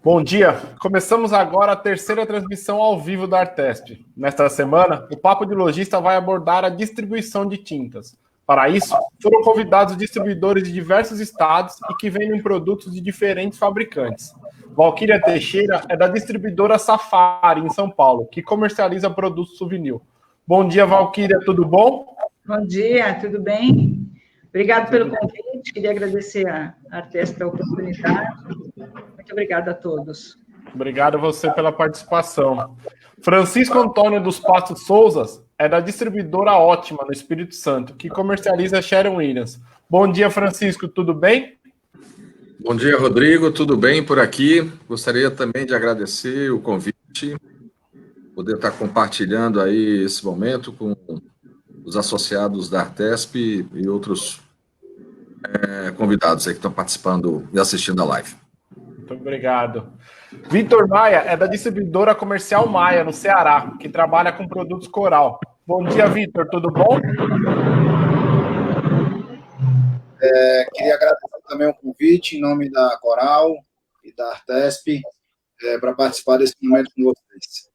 Bom dia, começamos agora a terceira transmissão ao vivo da Artesp. Nesta semana, o Papo de Lojista vai abordar a distribuição de tintas. Para isso, foram convidados distribuidores de diversos estados e que vendem produtos de diferentes fabricantes. Valquíria Teixeira é da distribuidora Safari, em São Paulo, que comercializa produtos souvenir. Bom dia, Valquíria, tudo bom? Bom dia, tudo bem? Obrigado pelo convite, queria agradecer a Artesp pela oportunidade. Muito obrigada a todos. Obrigado a você pela participação. Francisco Antônio dos Passos Souzas é da distribuidora Ótima, no Espírito Santo, que comercializa Sherwin Williams. Bom dia, Francisco, tudo bem? Bom dia, Rodrigo, tudo bem por aqui? Gostaria também de agradecer o convite, poder estar compartilhando aí esse momento com os associados da Artesp e outros convidados aí que estão participando e assistindo a live. Muito obrigado. Vitor Maia é da distribuidora comercial Maia, no Ceará, que trabalha com produtos Coral. Bom dia, Vitor, tudo bom? Queria agradecer também o convite em nome da Coral e da Artesp para participar desse momento com vocês.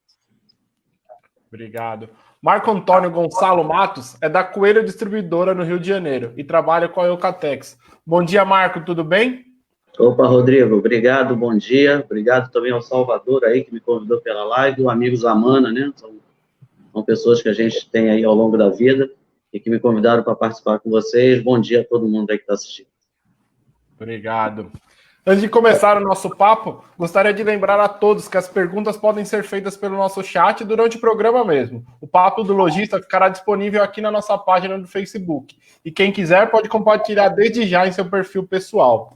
Obrigado. Marco Antônio Gonçalo Matos é da Coelho Distribuidora, no Rio de Janeiro, e trabalha com a Eucatex. Bom dia, Marco, tudo bem? Opa, Rodrigo, obrigado, bom dia. Obrigado também ao Salvador aí, que me convidou pela live, o amigo Zamana, né? São pessoas que a gente tem aí ao longo da vida e que me convidaram para participar com vocês. Bom dia a todo mundo aí que está assistindo. Obrigado. Antes de começar o nosso papo, gostaria de lembrar a todos que as perguntas podem ser feitas pelo nosso chat durante o programa mesmo. O Papo do Lojista ficará disponível aqui na nossa página do Facebook. E quem quiser pode compartilhar desde já em seu perfil pessoal.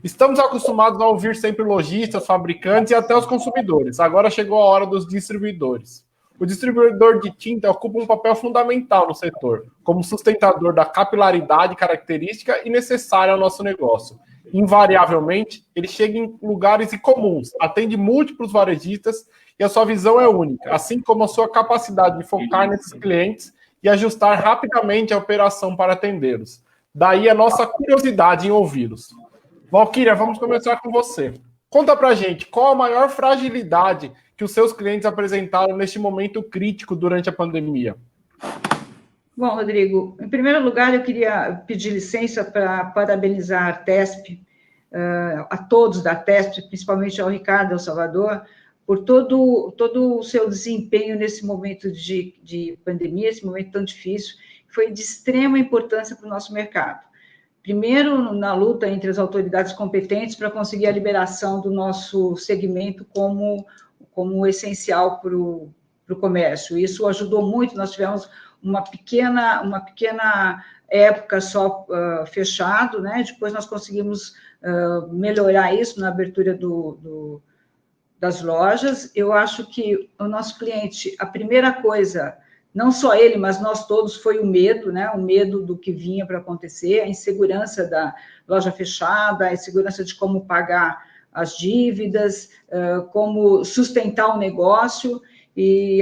Estamos acostumados a ouvir sempre lojistas, fabricantes e até os consumidores. Agora chegou a hora dos distribuidores. O distribuidor de tinta ocupa um papel fundamental no setor, como sustentador da capilaridade característica e necessária ao nosso negócio. Invariavelmente, ele chega em lugares incomuns, atende múltiplos varejistas e a sua visão é única, assim como a sua capacidade de focar nesses clientes e ajustar rapidamente a operação para atendê-los. Daí a nossa curiosidade em ouvi-los. Valquíria, vamos começar com você. Conta pra gente, qual a maior fragilidade que os seus clientes apresentaram neste momento crítico durante a pandemia? Bom, Rodrigo, em primeiro lugar, eu queria pedir licença para parabenizar a Artesp, a todos da Artesp, principalmente ao Ricardo e ao Salvador, por todo o seu desempenho nesse momento de pandemia, esse momento tão difícil, que foi de extrema importância para o nosso mercado. Primeiro, na luta entre as autoridades competentes para conseguir a liberação do nosso segmento como essencial para o comércio. Isso ajudou muito, nós tivemos uma pequena época só fechado, né? Depois nós conseguimos melhorar isso na abertura das lojas. Eu acho que o nosso cliente, a primeira coisa, não só ele, mas nós todos, foi o medo, né? O medo do que vinha para acontecer, a insegurança da loja fechada, a insegurança de como pagar as dívidas, como sustentar o negócio, e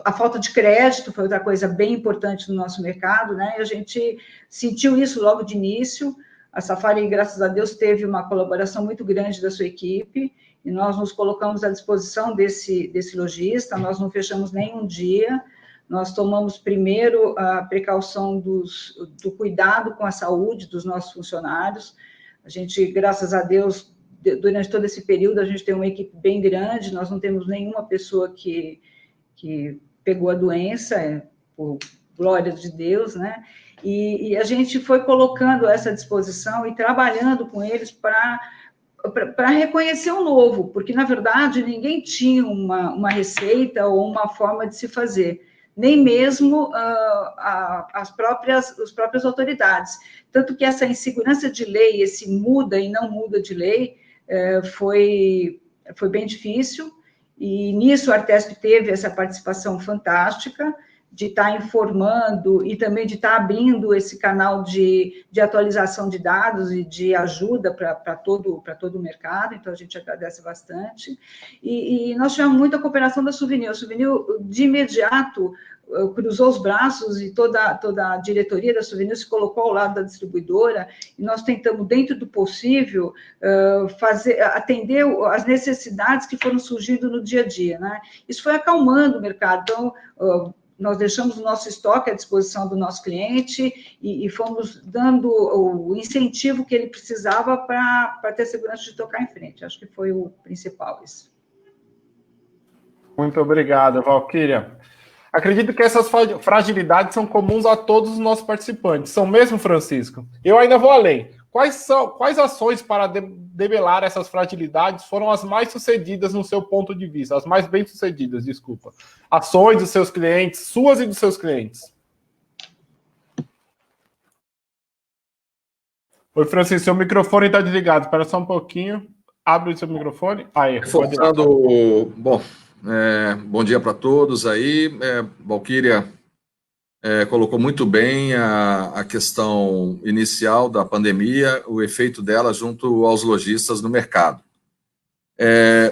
a falta de crédito foi outra coisa bem importante no nosso mercado, né? E a gente sentiu isso logo de início. A Safari, graças a Deus, teve uma colaboração muito grande da sua equipe, e nós nos colocamos à disposição desse lojista, nós não fechamos nenhum dia, nós tomamos primeiro a precaução do cuidado com a saúde dos nossos funcionários. A gente, graças a Deus, durante todo esse período, a gente tem uma equipe bem grande, nós não temos nenhuma pessoa que pegou a doença, por glória de Deus, né? E a gente foi colocando essa disposição e trabalhando com eles para reconhecer o novo, porque, na verdade, ninguém tinha uma receita ou uma forma de se fazer, nem mesmo as próprias autoridades. Tanto que essa insegurança de lei, esse muda e não muda de lei, foi bem difícil, e nisso a Artesp teve essa participação fantástica, de estar informando e também de estar abrindo esse canal de atualização de dados e de ajuda para todo o mercado, então a gente agradece bastante. E nós tivemos muita cooperação da Souvenir. O Souvenir, de imediato, cruzou os braços e toda a diretoria da Souvenir se colocou ao lado da distribuidora, e nós tentamos, dentro do possível, atender as necessidades que foram surgindo no dia a dia, né? Isso foi acalmando o mercado. Então, nós deixamos o nosso estoque à disposição do nosso cliente e fomos dando o incentivo que ele precisava para ter segurança de tocar em frente. Acho que foi o principal isso. Muito obrigado, Valquíria. Acredito que essas fragilidades são comuns a todos os nossos participantes. São mesmo, Francisco? Eu ainda vou além. Quais ações para debelar essas fragilidades foram as mais sucedidas no seu ponto de vista? As mais bem-sucedidas, desculpa. Ações dos seus clientes, suas e dos seus clientes. Oi, Francisco, seu microfone está desligado. Espera só um pouquinho. Abre o seu microfone. Aí, bom, bom dia para todos aí. Valquíria colocou muito bem a questão inicial da pandemia, o efeito dela junto aos lojistas no mercado.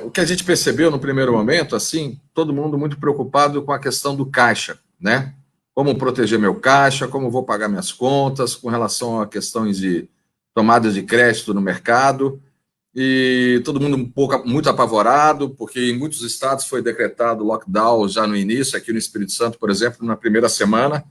O que a gente percebeu no primeiro momento, assim, todo mundo muito preocupado com a questão do caixa, né? Como proteger meu caixa, como vou pagar minhas contas, com relação a questões de tomadas de crédito no mercado, e todo mundo muito apavorado, porque em muitos estados foi decretado lockdown já no início, aqui no Espírito Santo, por exemplo, na primeira semana,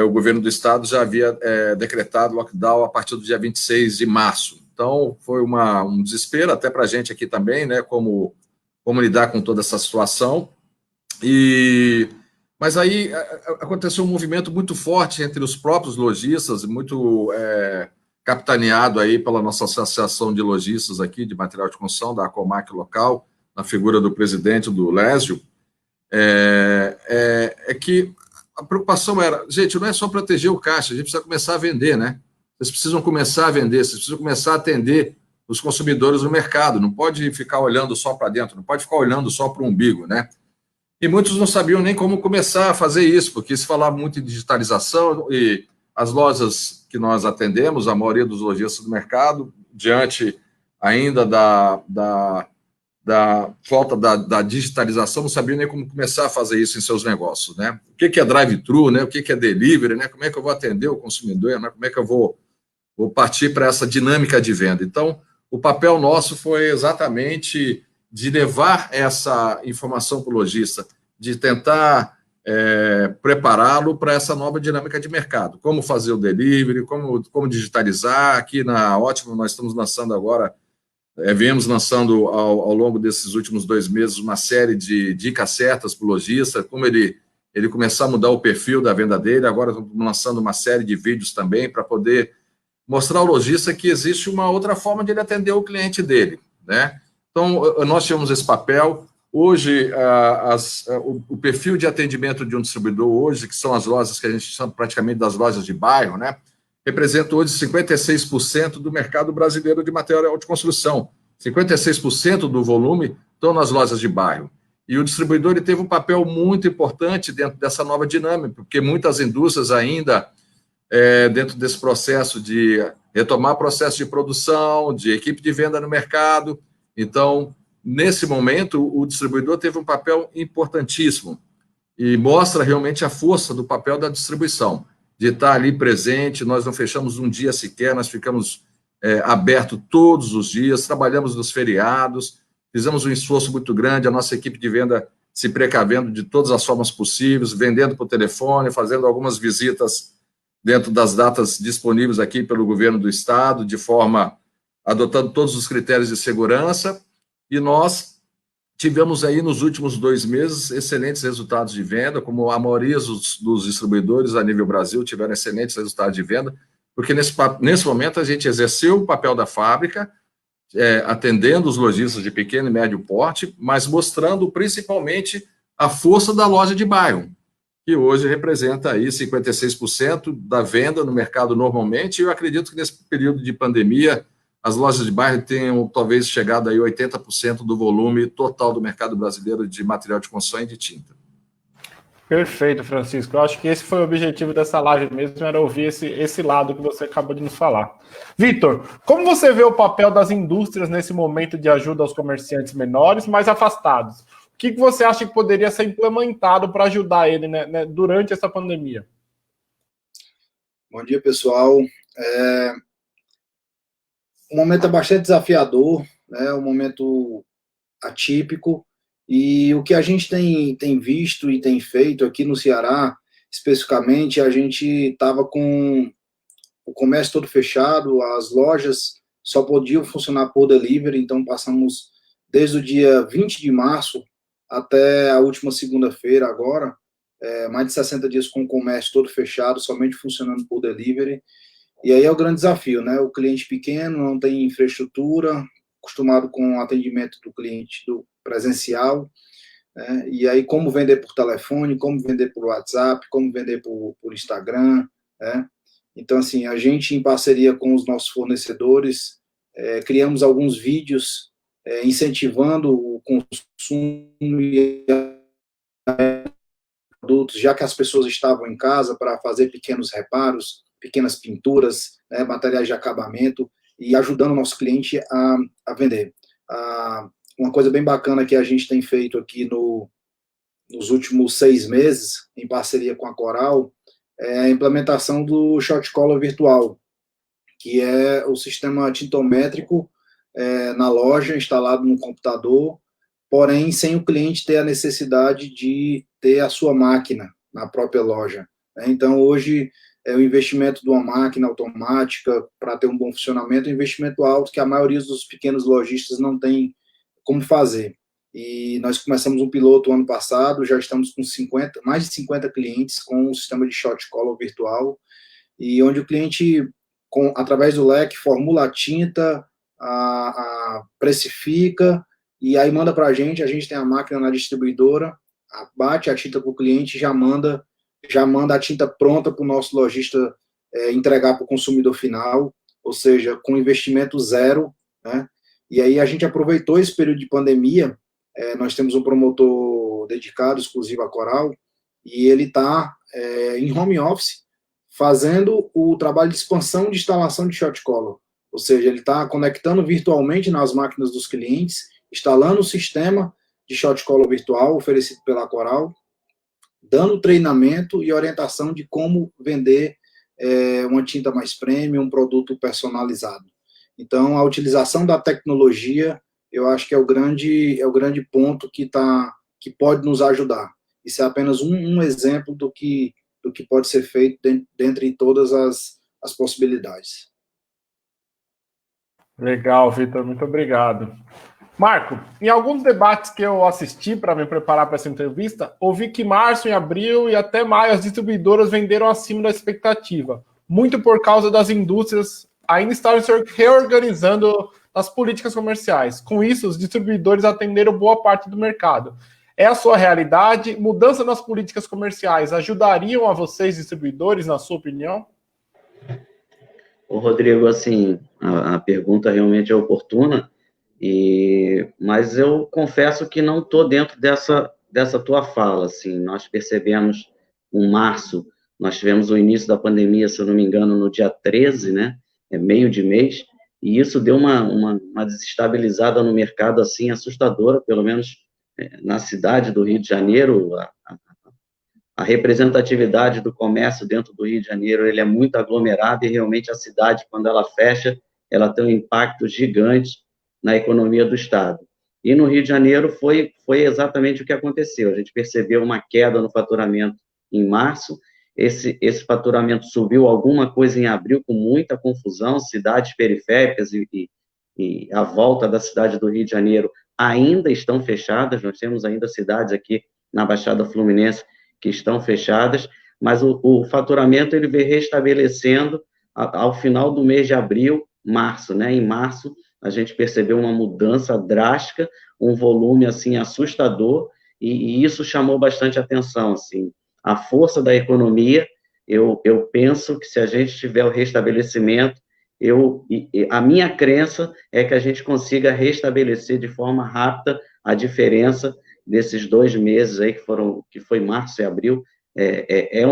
o governo do estado já havia decretado lockdown a partir do dia 26 de março. Então, foi um desespero, até para a gente aqui também, né, como lidar com toda essa situação. Mas aí aconteceu um movimento muito forte entre os próprios lojistas, muito capitaneado aí pela nossa associação de lojistas aqui, de material de construção, da Acomac local, na figura do presidente, do Lésio, que a preocupação era, gente, não é só proteger o caixa, a gente precisa começar a vender, né? Vocês precisam começar a vender, vocês precisam começar a atender os consumidores no mercado, não pode ficar olhando só para dentro, não pode ficar olhando só para o umbigo, né? E muitos não sabiam nem como começar a fazer isso, porque se falava muito em digitalização e as lojas que nós atendemos, a maioria dos lojistas do mercado, diante ainda da falta da digitalização, não sabiam nem como começar a fazer isso em seus negócios, né? O que é drive-thru, né? O que é delivery, né? Como é que eu vou atender o consumidor, né? Como é que eu vou partir para essa dinâmica de venda? Então, o papel nosso foi exatamente de levar essa informação para o lojista, de tentar prepará-lo para essa nova dinâmica de mercado. Como fazer o delivery, como digitalizar. Aqui na Ótimo, nós estamos lançando agora, viemos lançando ao longo desses últimos 2 meses uma série de dicas certas para o lojista, como ele começar a mudar o perfil da venda dele. Agora estamos lançando uma série de vídeos também para poder mostrar ao lojista que existe uma outra forma de ele atender o cliente dele, né? Então, nós tivemos esse papel. Hoje, o perfil de atendimento de um distribuidor hoje, que são as lojas que a gente chama praticamente das lojas de bairro, né, representa hoje 56% do mercado brasileiro de material de construção. 56% do volume estão nas lojas de bairro. E o distribuidor ele teve um papel muito importante dentro dessa nova dinâmica, porque muitas indústrias ainda, dentro desse processo de retomar processo de produção, de equipe de venda no mercado. Então, nesse momento, o distribuidor teve um papel importantíssimo e mostra realmente a força do papel da distribuição, de estar ali presente. Nós não fechamos um dia sequer, nós ficamos abertos todos os dias, trabalhamos nos feriados, fizemos um esforço muito grande, a nossa equipe de venda se precavendo de todas as formas possíveis, vendendo por telefone, fazendo algumas visitas dentro das datas disponíveis aqui pelo governo do estado, adotando todos os critérios de segurança. E nós tivemos aí nos últimos 2 meses excelentes resultados de venda, como a maioria dos distribuidores a nível Brasil tiveram excelentes resultados de venda, porque nesse momento a gente exerceu o papel da fábrica, atendendo os lojistas de pequeno e médio porte, mas mostrando principalmente a força da loja de bairro, que hoje representa aí 56% da venda no mercado normalmente, e eu acredito que nesse período de pandemia as lojas de bairro tenham talvez chegado aí a 80% do volume total do mercado brasileiro de material de construção e de tinta. Perfeito, Francisco. Eu acho que esse foi o objetivo dessa live mesmo, era ouvir esse lado que você acabou de nos falar. Vitor, como você vê o papel das indústrias nesse momento de ajuda aos comerciantes menores, mais afastados? que você acha que poderia ser implementado para ajudar ele, né, durante essa pandemia? Bom dia, pessoal. O momento é bastante desafiador, né? Um momento atípico, e o que a gente tem visto e tem feito aqui no Ceará, especificamente, a gente estava com o comércio todo fechado, as lojas só podiam funcionar por delivery, então passamos desde o dia 20 de março até a última segunda-feira agora, mais de 60 dias com o comércio todo fechado, somente funcionando por delivery. E aí é o grande desafio, né? O cliente pequeno não tem infraestrutura, acostumado com o atendimento do cliente do presencial, né? E aí como vender por telefone, como vender por WhatsApp, como vender por Instagram, né? Então, assim, a gente, em parceria com os nossos fornecedores, criamos alguns vídeos incentivando o consumo e produtos, já que as pessoas estavam em casa, para fazer pequenos reparos, pequenas pinturas, né, materiais de acabamento, e ajudando o nosso cliente a vender. Uma coisa bem bacana que a gente tem feito aqui nos últimos 6 meses, em parceria com a Coral, é a implementação do Shot Collar virtual, que é o sistema tintométrico na loja, instalado no computador, porém sem o cliente ter a necessidade de ter a sua máquina na própria loja. Então, hoje, o investimento de uma máquina automática para ter um bom funcionamento é um investimento alto que a maioria dos pequenos lojistas não tem como fazer. E nós começamos um piloto ano passado, já estamos com mais de 50 clientes com um sistema de shot collar virtual, e onde o cliente, através do leque, formula a tinta, precifica, e aí manda para a gente tem a máquina na distribuidora, bate a tinta para o cliente, já manda a tinta pronta para o nosso lojista entregar para o consumidor final, ou seja, com investimento zero, né? E aí a gente aproveitou esse período de pandemia. Nós temos um promotor dedicado, exclusivo à Coral, e ele está em home office, fazendo o trabalho de expansão de instalação de shot collar. Ou seja, ele está conectando virtualmente nas máquinas dos clientes, instalando o sistema de shot collar virtual oferecido pela Coral, dando treinamento e orientação de como vender uma tinta mais premium, um produto personalizado. Então, a utilização da tecnologia, eu acho que é o grande ponto que pode nos ajudar. Isso é apenas um exemplo do que pode ser feito dentre todas as possibilidades. Legal, Vitor, muito obrigado. Marco, em alguns debates que eu assisti para me preparar para essa entrevista, ouvi que março, em abril e até maio as distribuidoras venderam acima da expectativa, muito por causa das indústrias ainda estarem se reorganizando as políticas comerciais. Com isso, os distribuidores atenderam boa parte do mercado. É a sua realidade? Mudança nas políticas comerciais ajudariam a vocês, distribuidores, na sua opinião? Ô, Rodrigo, assim, a pergunta realmente é oportuna, mas eu confesso que não estou dentro dessa tua fala. Assim, nós percebemos março, nós tivemos o início da pandemia, se eu não me engano, no dia 13, né? Meio de mês, e isso deu uma desestabilizada no mercado, assim, assustadora, pelo menos na cidade do Rio de Janeiro. A representatividade do comércio dentro do Rio de Janeiro, ele é muito aglomerado, e realmente a cidade, quando ela fecha, ela tem um impacto gigante na economia do Estado. E no Rio de Janeiro foi exatamente o que aconteceu. A gente percebeu uma queda no faturamento em março, esse faturamento subiu alguma coisa em abril, com muita confusão, cidades periféricas e a volta da cidade do Rio de Janeiro ainda estão fechadas. Nós temos ainda cidades aqui na Baixada Fluminense que estão fechadas, mas o faturamento ele veio restabelecendo ao final do mês de abril, março, né? Em março, a gente percebeu uma mudança drástica, um volume, assim, assustador, e isso chamou bastante atenção, assim. A força da economia, eu penso que se a gente tiver o restabelecimento, a minha crença é que a gente consiga restabelecer de forma rápida a diferença desses 2 meses aí que foi março e abril. É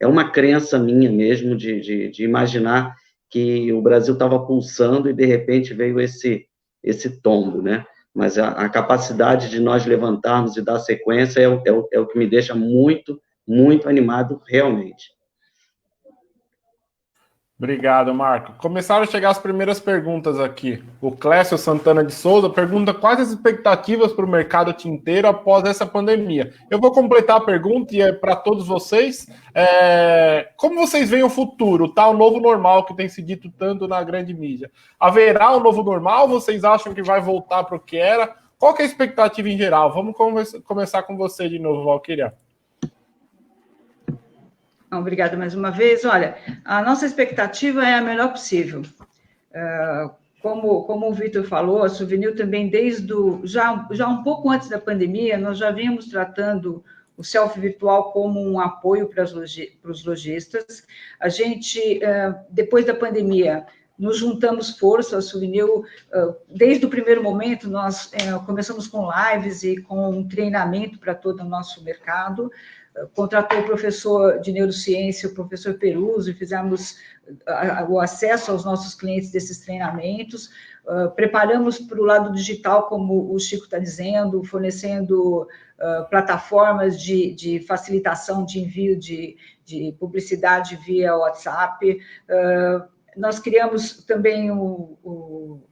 uma crença minha mesmo de imaginar que o Brasil estava pulsando e de repente veio esse tombo, né? mas a capacidade de nós levantarmos e dar sequência é o que me deixa muito, muito animado, realmente. Obrigado, Marco. Começaram a chegar as primeiras perguntas aqui. O Clécio Santana de Souza pergunta quais as expectativas para o mercado tinteiro após essa pandemia. Eu vou completar a pergunta e é para todos vocês. Como vocês veem o futuro, o tal novo normal que tem se dito tanto na grande mídia? Haverá um novo normal? Vocês acham que vai voltar para o que era? Qual que é a expectativa em geral? Vamos começar com você de novo, Valquíria. Obrigada mais uma vez. Olha, a nossa expectativa é a melhor possível. Como o Vitor falou, a Souvenir também, já um pouco antes da pandemia, nós já vínhamos tratando o self virtual como um apoio para os lojistas. A gente, depois da pandemia, nos juntamos força, a Souvenir, desde o primeiro momento, nós começamos com lives e com treinamento para todo o nosso mercado. Contratou o professor de neurociência, o professor Peruso, e fizemos o acesso aos nossos clientes desses treinamentos. Preparamos para o lado digital, como o Chico está dizendo, fornecendo plataformas de facilitação de envio de publicidade via WhatsApp. Nós criamos também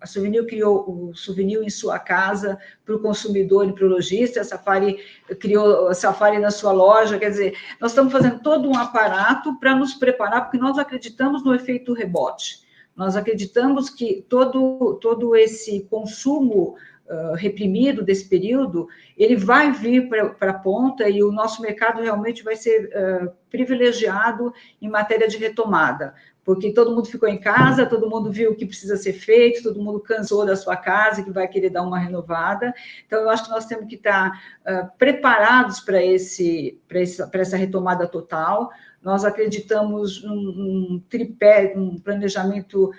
a Souvenir criou o Souvenir em sua casa para o consumidor e para o lojista. A Safari criou a Safari na sua loja. Quer dizer, nós estamos fazendo todo um aparato para nos preparar, porque nós acreditamos no efeito rebote. Nós acreditamos que todo esse consumo reprimido desse período, ele vai vir para a ponta e o nosso mercado realmente vai ser privilegiado em matéria de retomada, porque todo mundo ficou em casa, todo mundo viu o que precisa ser feito, todo mundo cansou da sua casa e que vai querer dar uma renovada. Então, eu acho que nós temos que estar preparados para essa retomada total. Nós acreditamos num tripé, um planejamento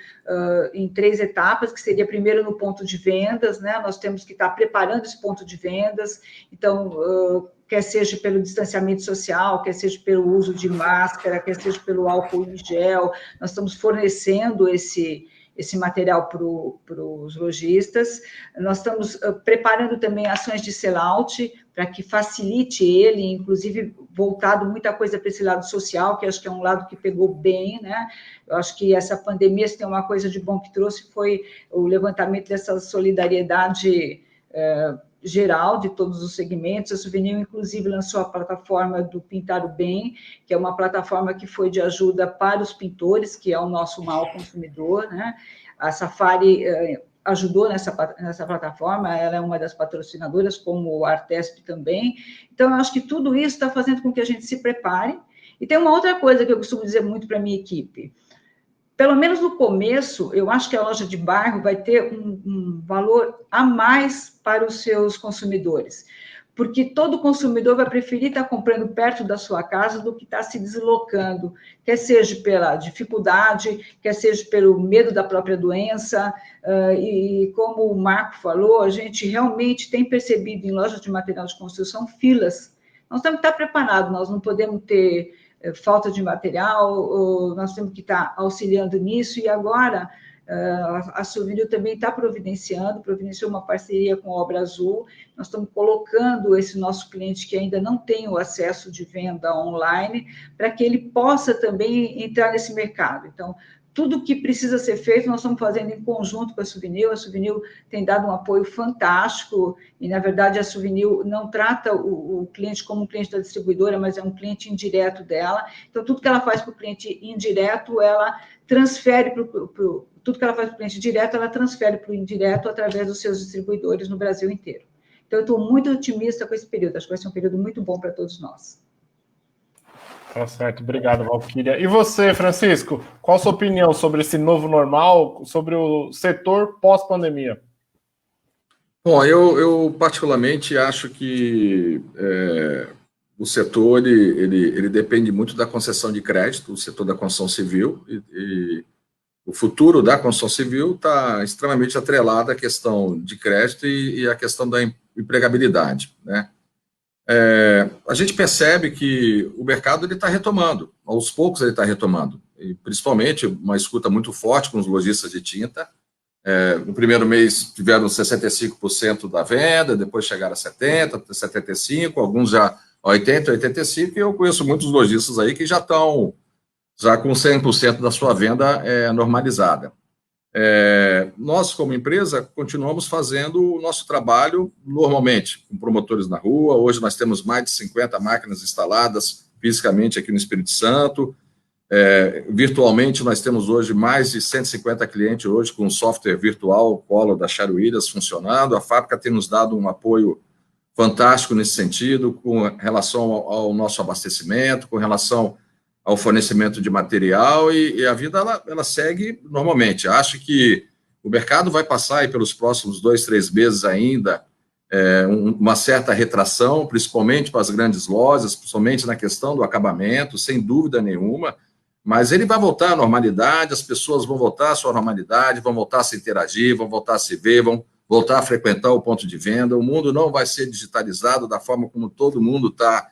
em 3 etapas, que seria primeiro no ponto de vendas, né? Nós temos que estar preparando esse ponto de vendas, então, quer seja pelo distanciamento social, quer seja pelo uso de máscara, quer seja pelo álcool em gel, nós estamos fornecendo esse material para os lojistas. Nós estamos preparando também ações de sell-out para que facilite ele, inclusive voltado muita coisa para esse lado social, que acho que é um lado que pegou bem, né? Eu acho que essa pandemia, se tem uma coisa de bom que trouxe, foi o levantamento dessa solidariedade geral de todos os segmentos. A Souvenir, inclusive, lançou a plataforma do Pintar o Bem, que é uma plataforma que foi de ajuda para os pintores, que é o nosso maior consumidor, né? A Safari ajudou nessa plataforma, ela é uma das patrocinadoras, como o Artesp também. Então, eu acho que tudo isso está fazendo com que a gente se prepare. E tem uma outra coisa que eu costumo dizer muito para a minha equipe. Pelo menos no começo, eu acho que a loja de bairro vai ter um valor a mais para os seus consumidores, porque todo consumidor vai preferir estar comprando perto da sua casa do que estar se deslocando, quer seja pela dificuldade, quer seja pelo medo da própria doença, e como o Marco falou, a gente realmente tem percebido em lojas de material de construção filas. Nós temos que estar preparados, nós não podemos ter falta de material, nós temos que estar auxiliando nisso, e agora a Souvenir também está providenciou uma parceria com a Obra Azul. Nós estamos colocando esse nosso cliente que ainda não tem o acesso de venda online, para que ele possa também entrar nesse mercado. Então, tudo que precisa ser feito, nós estamos fazendo em conjunto com a Souvenir. A Souvenir tem dado um apoio fantástico, e, na verdade, a Souvenir não trata o cliente como um cliente da distribuidora, mas é um cliente indireto dela. Então, tudo que ela faz para o cliente indireto, ela transfere tudo que ela faz para o cliente direto, ela transfere para o indireto através dos seus distribuidores no Brasil inteiro. Então, eu estou muito otimista com esse período. Acho que vai ser um período muito bom para todos nós. Tá certo, obrigado, Valquíria. E você, Francisco, qual a sua opinião sobre esse novo normal, sobre o setor pós-pandemia? Bom, eu particularmente acho que o setor ele depende muito da concessão de crédito, o setor da construção civil, e o futuro da construção civil está extremamente atrelado à questão de crédito e à questão da empregabilidade, né? A gente percebe que o mercado está retomando, aos poucos ele está retomando, e principalmente uma escuta muito forte com os lojistas de tinta, No primeiro mês tiveram 65% da venda, depois chegaram a 70%, 75%, alguns já 80%, 85%, e eu conheço muitos lojistas aí que já estão com 100% da sua venda normalizada. Nós, como empresa, continuamos fazendo o nosso trabalho normalmente, com promotores na rua. Hoje nós temos mais de 50 máquinas instaladas fisicamente aqui no Espírito Santo. Virtualmente, nós temos hoje mais de 150 clientes hoje com software virtual, Polo da Sherwin Williams funcionando. A fábrica tem nos dado um apoio fantástico nesse sentido, com relação ao nosso abastecimento, com relação ao fornecimento de material, e a vida ela segue normalmente. Acho que o mercado vai passar aí pelos próximos 2, 3 meses ainda uma certa retração, principalmente para as grandes lojas, principalmente na questão do acabamento, sem dúvida nenhuma, mas ele vai voltar à normalidade, as pessoas vão voltar à sua normalidade, vão voltar a se interagir, vão voltar a se ver, vão voltar a frequentar o ponto de venda. O mundo não vai ser digitalizado da forma como todo mundo está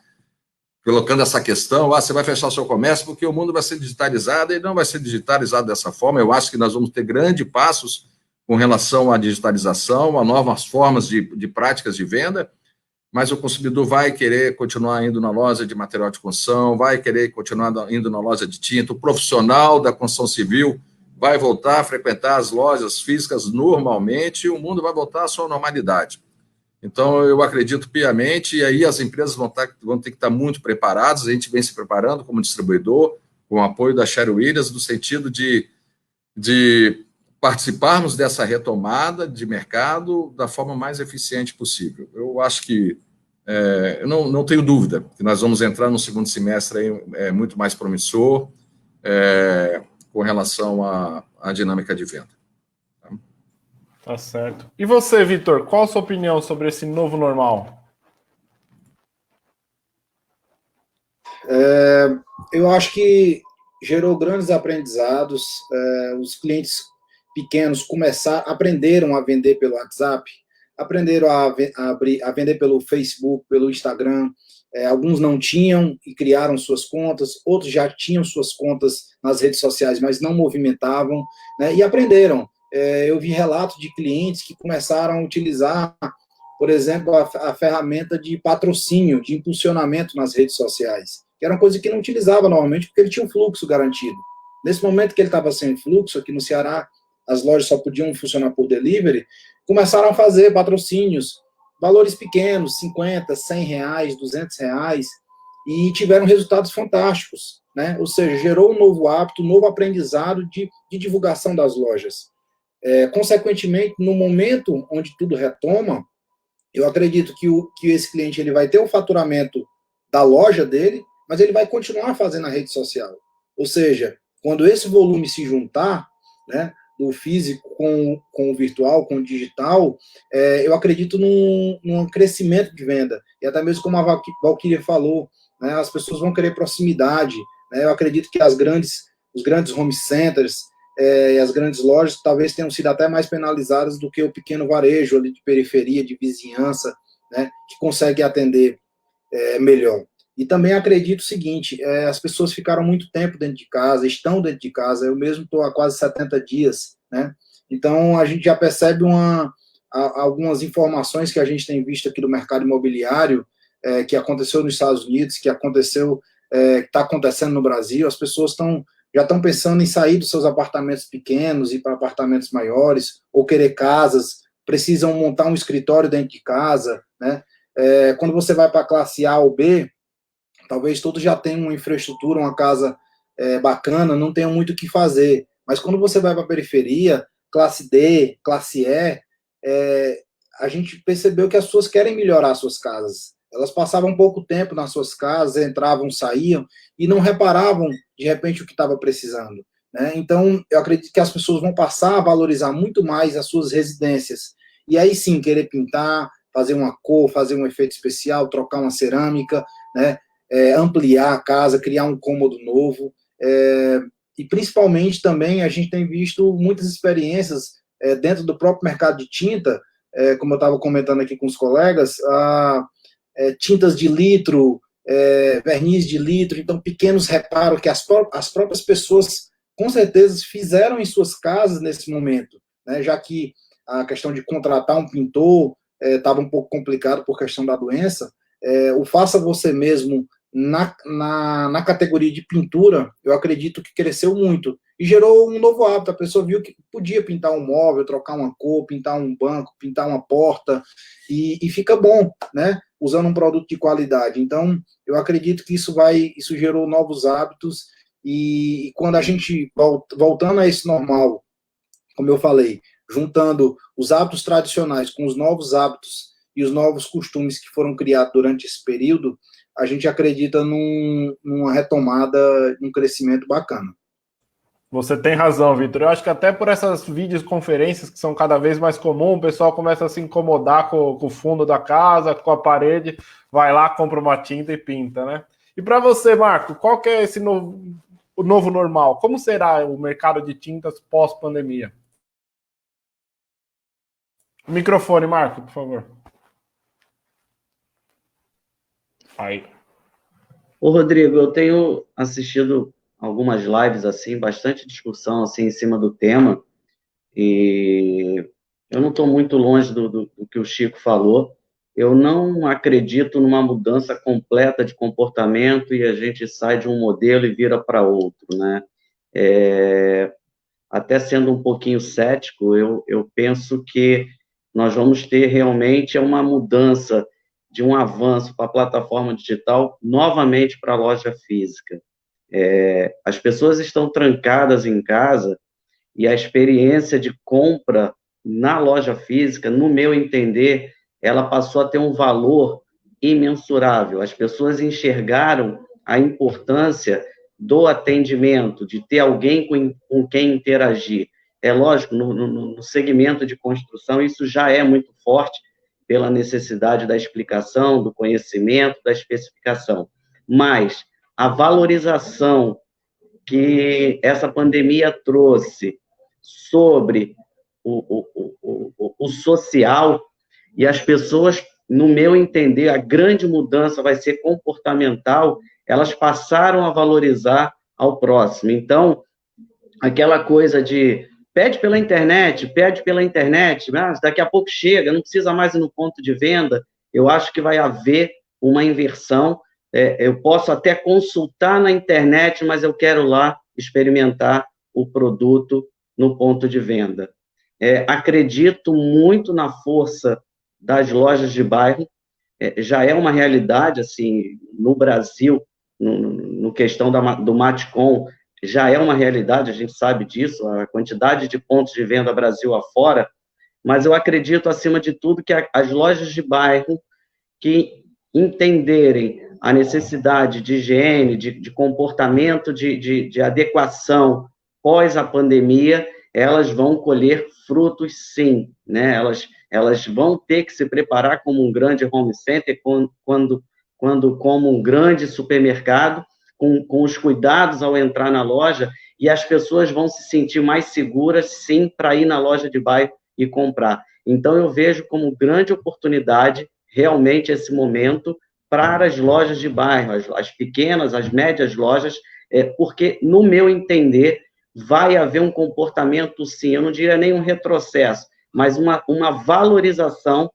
colocando essa questão, você vai fechar o seu comércio porque o mundo vai ser digitalizado, e não vai ser digitalizado dessa forma. Eu acho que nós vamos ter grandes passos com relação à digitalização, a novas formas de práticas de venda, mas o consumidor vai querer continuar indo na loja de material de construção, vai querer continuar indo na loja de tinta, o profissional da construção civil vai voltar a frequentar as lojas físicas normalmente, e o mundo vai voltar à sua normalidade. Então, eu acredito piamente, e aí as empresas vão ter que estar muito preparadas. A gente vem se preparando como distribuidor, com o apoio da Sherwin Williams, no sentido de participarmos dessa retomada de mercado da forma mais eficiente possível. Eu acho que, eu não tenho dúvida, que nós vamos entrar no segundo semestre aí, muito mais promissor, com relação à dinâmica de venda. Tá certo. E você, Vitor, qual a sua opinião sobre esse novo normal? Eu acho que gerou grandes aprendizados. Os clientes pequenos aprenderam a vender pelo WhatsApp, aprenderam a vender pelo Facebook, pelo Instagram. Alguns não tinham e criaram suas contas, outros já tinham suas contas nas redes sociais, mas não movimentavam, né, e aprenderam. Eu vi relatos de clientes que começaram a utilizar, por exemplo, a ferramenta de patrocínio, de impulsionamento nas redes sociais, que era uma coisa que não utilizava normalmente, porque ele tinha um fluxo garantido. Nesse momento que ele estava sem fluxo, aqui no Ceará, as lojas só podiam funcionar por delivery, começaram a fazer patrocínios, valores pequenos, 50, 100 reais, 200 reais, e tiveram resultados fantásticos, né? Ou seja, gerou um novo hábito, um novo aprendizado de divulgação das lojas. Consequentemente, no momento onde tudo retoma, eu acredito que esse cliente ele vai ter o faturamento da loja dele, mas ele vai continuar fazendo a rede social. Ou seja, quando esse volume se juntar, né, do físico com o virtual, com o digital, eu acredito num crescimento de venda. E até mesmo como a Valquíria falou, né, as pessoas vão querer proximidade. Né, eu acredito que os grandes home centers e as grandes lojas talvez tenham sido até mais penalizadas do que o pequeno varejo ali de periferia, de vizinhança, né, que consegue atender melhor. E também acredito o seguinte, as pessoas ficaram muito tempo dentro de casa, estão dentro de casa, eu mesmo estou há quase 70 dias, né? Então a gente já percebe algumas informações que a gente tem visto aqui do mercado imobiliário, que aconteceu nos Estados Unidos, que está acontecendo no Brasil. As pessoas já estão pensando em sair dos seus apartamentos pequenos e para apartamentos maiores, ou querer casas, precisam montar um escritório dentro de casa, né? Quando você vai para a classe A ou B, talvez todos já tenham uma infraestrutura, uma casa bacana, não tenham muito o que fazer. Mas quando você vai para a periferia, classe D, classe E, a gente percebeu que as pessoas querem melhorar suas casas. Elas passavam pouco tempo nas suas casas, entravam, saíam, e não reparavam, de repente, o que estava precisando. Né? Então, eu acredito que as pessoas vão passar a valorizar muito mais as suas residências. E aí sim, querer pintar, fazer uma cor, fazer um efeito especial, trocar uma cerâmica, né? Ampliar a casa, criar um cômodo novo. E, principalmente, também, a gente tem visto muitas experiências dentro do próprio mercado de tinta, como eu estava comentando aqui com os colegas, tintas de litro, verniz de litro, então pequenos reparos que as próprias pessoas, com certeza, fizeram em suas casas nesse momento, né, já que a questão de contratar um pintor estava um pouco complicado por questão da doença, o faça você mesmo na categoria de pintura, eu acredito que cresceu muito e gerou um novo hábito. A pessoa viu que podia pintar um móvel, trocar uma cor, pintar um banco, pintar uma porta, e fica bom, né? Usando um produto de qualidade. Então, eu acredito que isso gerou novos hábitos, e quando a gente, voltando a esse normal, como eu falei, juntando os hábitos tradicionais com os novos hábitos e os novos costumes que foram criados durante esse período, a gente acredita numa retomada, num crescimento bacana. Você tem razão, Vitor. Eu acho que até por essas videoconferências que são cada vez mais comuns, o pessoal começa a se incomodar com o fundo da casa, com a parede, vai lá, compra uma tinta e pinta, né? E para você, Marco, qual que é o novo normal? Como será o mercado de tintas pós-pandemia? O microfone, Marco, por favor. Aí. Ô, Rodrigo, eu tenho assistido algumas lives, assim, bastante discussão, assim, em cima do tema, e eu não estou muito longe do que o Chico falou. Eu não acredito numa mudança completa de comportamento e a gente sai de um modelo e vira para outro, né? Até sendo um pouquinho cético, eu penso que nós vamos ter realmente uma mudança de um avanço para a plataforma digital novamente para a loja física. As pessoas estão trancadas em casa e a experiência de compra na loja física, no meu entender, ela passou a ter um valor imensurável. As pessoas enxergaram a importância do atendimento, de ter alguém com quem interagir. É lógico, no segmento de construção, isso já é muito forte pela necessidade da explicação, do conhecimento, da especificação. Mas a valorização que essa pandemia trouxe sobre o social, e as pessoas, no meu entender, a grande mudança vai ser comportamental, elas passaram a valorizar ao próximo. Então, aquela coisa de pede pela internet, mas daqui a pouco chega, não precisa mais ir no ponto de venda, eu acho que vai haver uma inversão. Eu posso até consultar na internet, mas eu quero lá experimentar o produto no ponto de venda. Acredito muito na força das lojas de bairro, já é uma realidade, assim, no Brasil, no questão do Matcom, já é uma realidade, a gente sabe disso, a quantidade de pontos de venda Brasil afora, mas eu acredito, acima de tudo, que as lojas de bairro que entenderem a necessidade de higiene, de comportamento, de adequação pós a pandemia, elas vão colher frutos, sim, né? Elas vão ter que se preparar como um grande home center, quando como um grande supermercado, com os cuidados ao entrar na loja, e as pessoas vão se sentir mais seguras, sim, para ir na loja de bairro e comprar. Então, eu vejo como grande oportunidade, realmente, esse momento, para as lojas de bairro, as pequenas, as médias lojas, porque, no meu entender, vai haver um comportamento, sim, eu não diria nem um retrocesso, mas uma valorização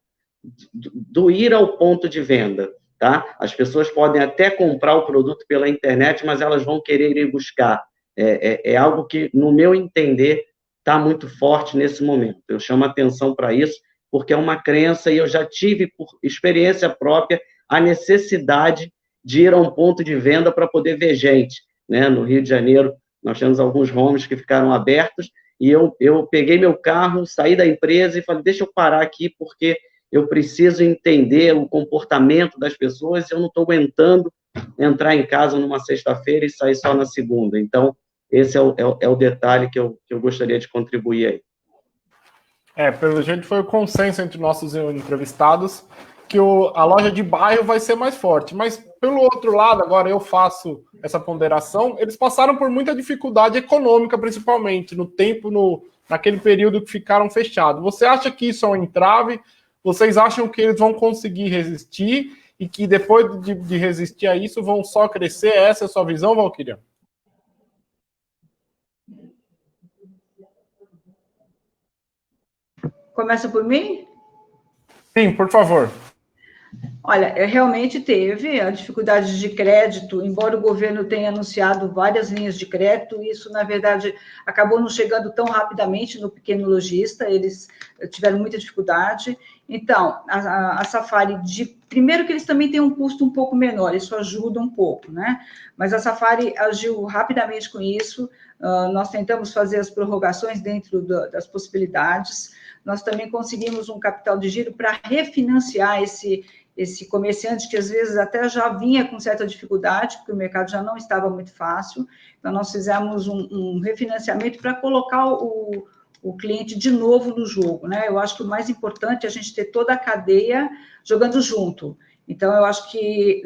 do ir ao ponto de venda, tá? As pessoas podem até comprar o produto pela internet, mas elas vão querer ir buscar. É algo que, no meu entender, está muito forte nesse momento. Eu chamo atenção para isso, porque é uma crença, e eu já tive, por experiência própria, a necessidade de ir a um ponto de venda para poder ver gente, né? No Rio de Janeiro, nós temos alguns homes que ficaram abertos, e eu peguei meu carro, saí da empresa e falei, deixa eu parar aqui, porque eu preciso entender o comportamento das pessoas, eu não estou aguentando entrar em casa numa sexta-feira e sair só na segunda. Então, esse é o detalhe que eu gostaria de contribuir aí. Pelo jeito foi o consenso entre nossos entrevistados que a loja de bairro vai ser mais forte, mas pelo outro lado, agora eu faço essa ponderação, eles passaram por muita dificuldade econômica, principalmente no tempo, naquele período que ficaram fechados. Você acha que isso é um entrave? Vocês acham que eles vão conseguir resistir e que depois de resistir a isso vão só crescer? Essa é a sua visão, Valquíria? Começa por mim? Sim, por favor. Olha, realmente teve a dificuldade de crédito, embora o governo tenha anunciado várias linhas de crédito, isso, na verdade, acabou não chegando tão rapidamente no pequeno lojista, eles tiveram muita dificuldade. Então, a Safari, primeiro que eles também têm um custo um pouco menor, isso ajuda um pouco, né? Mas a Safari agiu rapidamente com isso, nós tentamos fazer as prorrogações dentro das possibilidades, nós também conseguimos um capital de giro para refinanciar esse comerciante que às vezes até já vinha com certa dificuldade, porque o mercado já não estava muito fácil. Então, nós fizemos um refinanciamento para colocar o cliente de novo no jogo, né? Eu acho que o mais importante é a gente ter toda a cadeia jogando junto. Então, eu acho que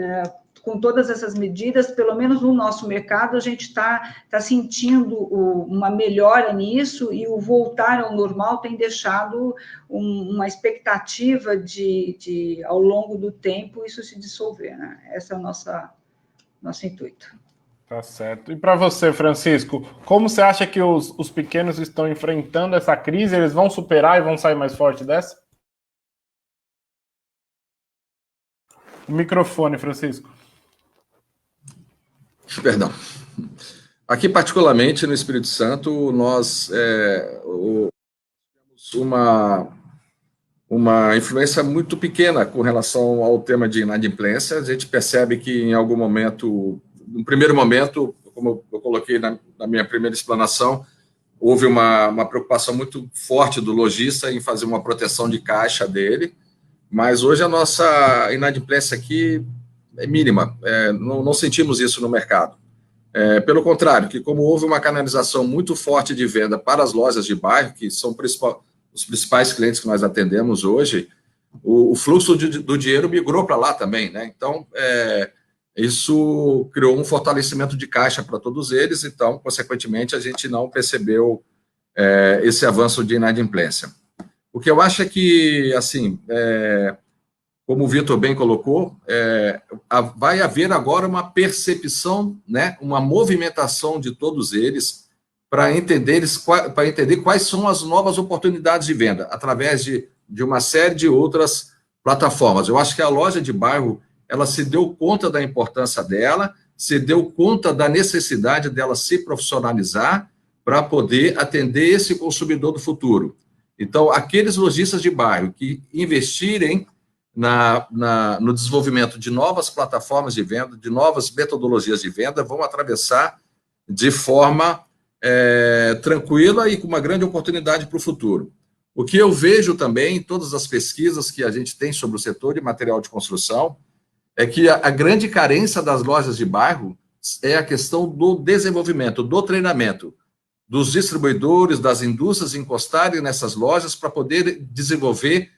com todas essas medidas, pelo menos no nosso mercado, a gente está sentindo uma melhora nisso e o voltar ao normal tem deixado uma expectativa de ao longo do tempo, isso se dissolver, né? Esse é o nosso intuito. Tá certo. E para você, Francisco, como você acha que os pequenos estão enfrentando essa crise? Eles vão superar e vão sair mais forte dessa? O microfone, Francisco. Perdão. Aqui, particularmente, no Espírito Santo, nós temos uma influência muito pequena com relação ao tema de inadimplência. A gente percebe que, em algum momento, no primeiro momento, como eu coloquei na minha primeira explanação, houve uma preocupação muito forte do lojista em fazer uma proteção de caixa dele, mas hoje a nossa inadimplência aqui é mínima, não sentimos isso no mercado. Pelo contrário, que como houve uma canalização muito forte de venda para as lojas de bairro, que são os principais clientes que nós atendemos hoje, o fluxo do dinheiro migrou para lá também, né? Então, isso criou um fortalecimento de caixa para todos eles, então, consequentemente, a gente não percebeu esse avanço de inadimplência. O que eu acho é que, assim, como o Vitor bem colocou, vai haver agora uma percepção, né, uma movimentação de todos eles para entender quais são as novas oportunidades de venda, através de uma série de outras plataformas. Eu acho que a loja de bairro, ela se deu conta da importância dela, se deu conta da necessidade dela se profissionalizar para poder atender esse consumidor do futuro. Então, aqueles lojistas de bairro que investirem no desenvolvimento de novas plataformas de venda, de novas metodologias de venda, vão atravessar de forma tranquila e com uma grande oportunidade para o futuro. O que eu vejo também em todas as pesquisas que a gente tem sobre o setor de material de construção é que a grande carência das lojas de bairro é a questão do desenvolvimento, do treinamento, dos distribuidores, das indústrias encostarem nessas lojas para poder desenvolver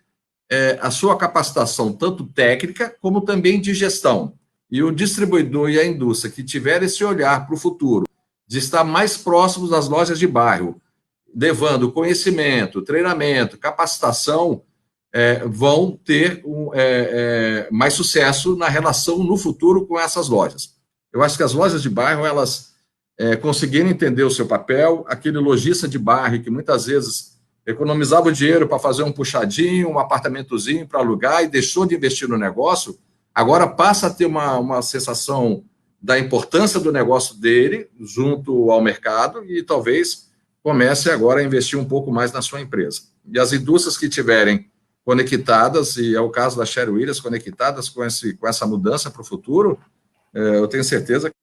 a sua capacitação, tanto técnica, como também de gestão. E o distribuidor e a indústria que tiver esse olhar para o futuro, de estar mais próximos das lojas de bairro, levando conhecimento, treinamento, capacitação, vão ter mais sucesso na relação no futuro com essas lojas. Eu acho que as lojas de bairro, elas conseguiram entender o seu papel, aquele lojista de bairro que muitas vezes economizava o dinheiro para fazer um puxadinho, um apartamentozinho para alugar e deixou de investir no negócio, agora passa a ter uma sensação da importância do negócio dele junto ao mercado e talvez comece agora a investir um pouco mais na sua empresa. E as indústrias que estiverem conectadas, e é o caso da Sherwin Williams, conectadas com essa mudança para o futuro, eu tenho certeza que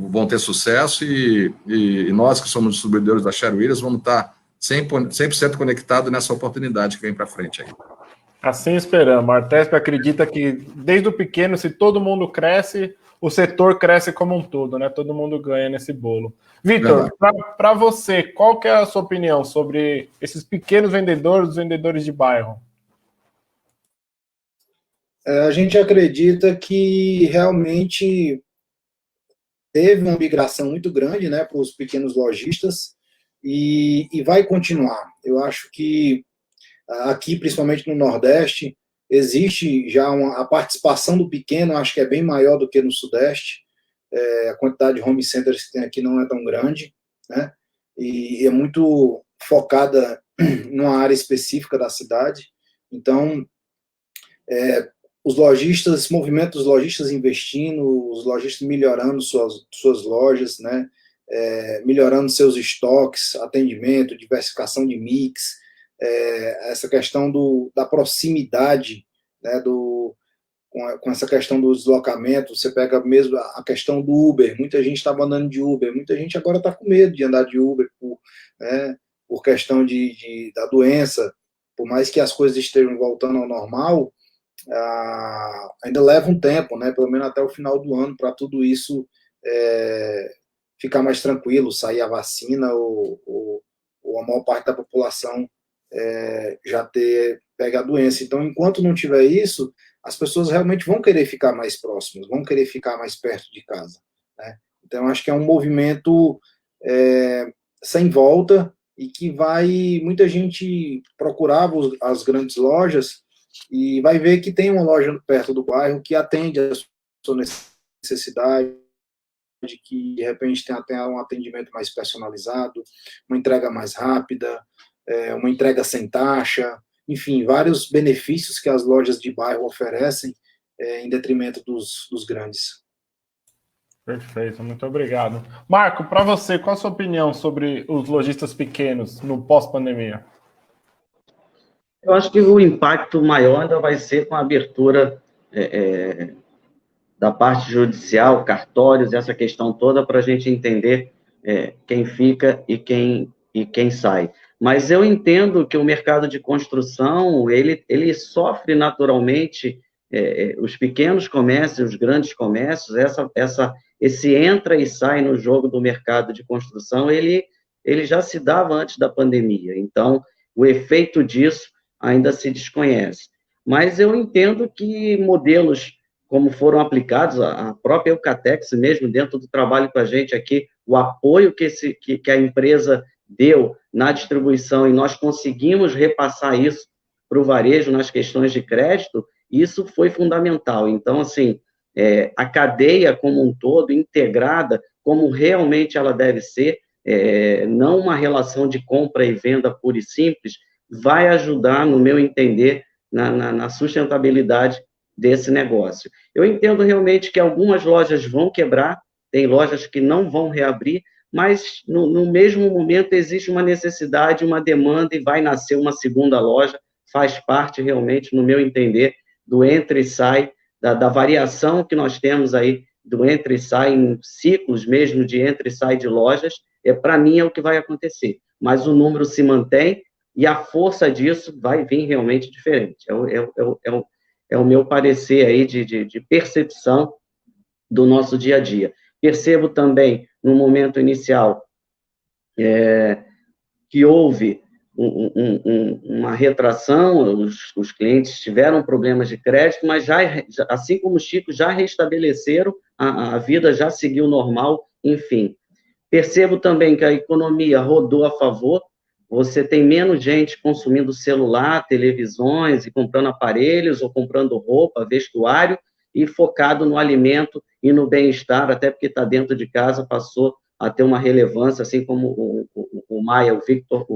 vão ter sucesso e nós que somos distribuidores da Sherwin Williams vamos estar 100% conectado nessa oportunidade que vem para frente aí. Assim esperamos. A Artesp acredita que, desde o pequeno, se todo mundo cresce, o setor cresce como um todo, né? Todo mundo ganha nesse bolo. Vitor, para você, qual que é a sua opinião sobre esses pequenos vendedores, os vendedores de bairro? A gente acredita que realmente teve uma migração muito grande, né, para os pequenos lojistas e vai continuar. Eu acho que aqui, principalmente no Nordeste, existe já a participação do pequeno, acho que é bem maior do que no Sudeste. A quantidade de home centers que tem aqui não é tão grande, né? E é muito focada numa área específica da cidade. Então, os lojistas, esse movimento dos lojistas investindo, os lojistas melhorando suas lojas, né, melhorando seus estoques, atendimento, diversificação de mix, essa questão da proximidade, né, com essa questão do deslocamento. Você pega mesmo a questão do Uber, muita gente estava andando de Uber, muita gente agora está com medo de andar de Uber por questão da doença. Por mais que as coisas estejam voltando ao normal, ainda leva um tempo, né, pelo menos até o final do ano, para tudo isso ficar mais tranquilo, sair a vacina, ou a maior parte da população já pega a doença. Então, enquanto não tiver isso, as pessoas realmente vão querer ficar mais próximas, vão querer ficar mais perto de casa, né? Então, acho que é um movimento sem volta, e que muita gente procurava as grandes lojas e vai ver que tem uma loja perto do bairro que atende a sua necessidade, que de repente tem até um atendimento mais personalizado, uma entrega mais rápida, uma entrega sem taxa, enfim, vários benefícios que as lojas de bairro oferecem em detrimento dos grandes. Perfeito, muito obrigado. Marco, para você, qual a sua opinião sobre os lojistas pequenos no pós-pandemia? Eu acho que o impacto maior ainda vai ser com a abertura da parte judicial, cartórios, essa questão toda, para a gente entender quem fica e quem sai. Mas eu entendo que o mercado de construção, ele sofre naturalmente, os pequenos comércios, os grandes comércios, esse entra e sai no jogo do mercado de construção, ele já se dava antes da pandemia. Então, o efeito disso ainda se desconhece. Mas eu entendo que modelos como foram aplicados, a própria Eucatex mesmo, dentro do trabalho com a gente aqui, o apoio que a empresa deu na distribuição, e nós conseguimos repassar isso para o varejo nas questões de crédito, isso foi fundamental. Então, assim, a cadeia como um todo, integrada, como realmente ela deve ser, não uma relação de compra e venda pura e simples, vai ajudar, no meu entender, na sustentabilidade desse negócio. Eu entendo realmente que algumas lojas vão quebrar, tem lojas que não vão reabrir, mas no mesmo momento existe uma necessidade, uma demanda, e vai nascer uma segunda loja, faz parte realmente, no meu entender, do entra e sai, da variação que nós temos aí, do entra e sai, em ciclos mesmo de entra e sai de lojas, para mim é o que vai acontecer. Mas o número se mantém, e a força disso vai vir realmente diferente. É o meu parecer aí de percepção do nosso dia a dia. Percebo também, no momento inicial, que houve uma retração, os clientes tiveram problemas de crédito, mas assim como o Chico, já restabeleceram, a vida já seguiu normal, enfim. Percebo também que a economia rodou a favor, você tem menos gente consumindo celular, televisões, e comprando aparelhos, ou comprando roupa, vestuário, e focado no alimento e no bem-estar, até porque está dentro de casa, passou a ter uma relevância, assim como o Maia, o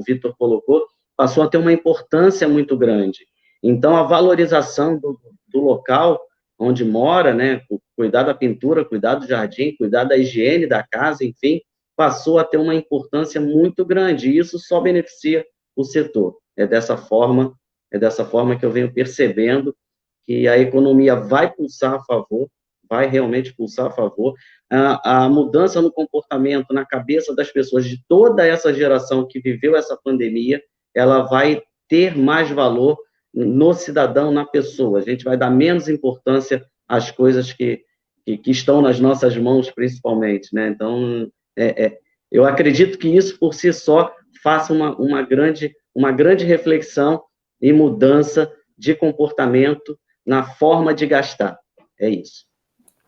Vitor colocou, passou a ter uma importância muito grande. Então, a valorização do local onde mora, né, cuidar da pintura, cuidar do jardim, cuidar da higiene da casa, enfim, passou a ter uma importância muito grande, e isso só beneficia o setor. É dessa forma que eu venho percebendo que a economia vai pulsar a favor, vai realmente pulsar a favor. A mudança no comportamento, na cabeça das pessoas, de toda essa geração que viveu essa pandemia, ela vai ter mais valor no cidadão, na pessoa. A gente vai dar menos importância às coisas que estão nas nossas mãos, principalmente, né? Então, eu acredito que isso, por si só, faça uma grande reflexão e mudança de comportamento na forma de gastar. É isso.